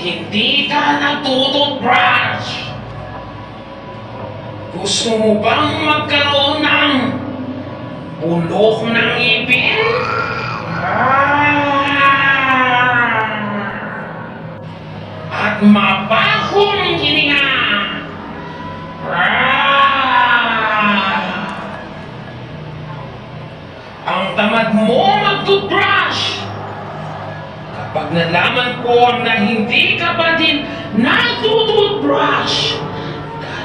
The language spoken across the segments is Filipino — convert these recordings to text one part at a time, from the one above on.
hindi ka nagtututbrush? Gusto mo bang magkaroon ng bulok ng ngipin? At mabahong hininga? Ang tamad mo mag-toothbrush? Kapag nalaman ko na hindi ka pa din nag-toothbrush,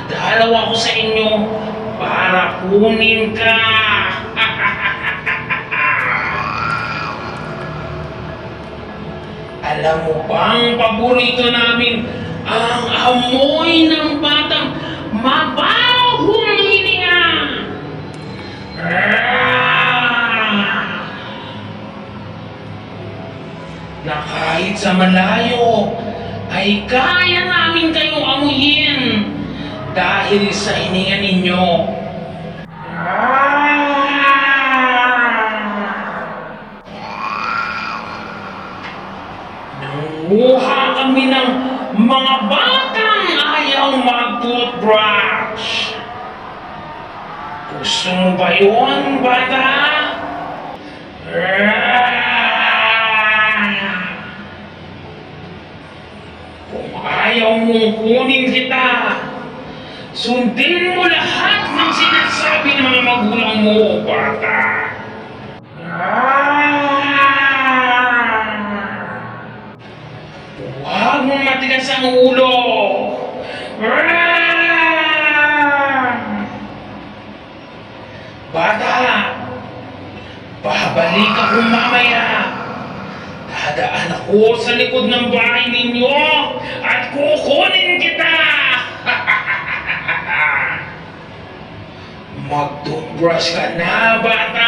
dadalaw ako sa inyo para kunin ka. Alam mo bang paborito namin ang amoy ng batang mabahong hininga? Na kahit sa malayo ay kaya namin kayong amuyin dahil sa hininga ninyo. Nanguha kami ng mga batang ayaw mag-toothbrush. Gusto mo ba yun, bata? Kung ayaw mong kunin kita, sundin mo lahat ng sinasabi ng mga magulang mo, bata. Huwag mong matigas ang ulo. Bata, babalik ako mamaya. Dadaan ako sa likod ng bahay ninyo at kukunin kita. Mag-toothbrush ka na, bata.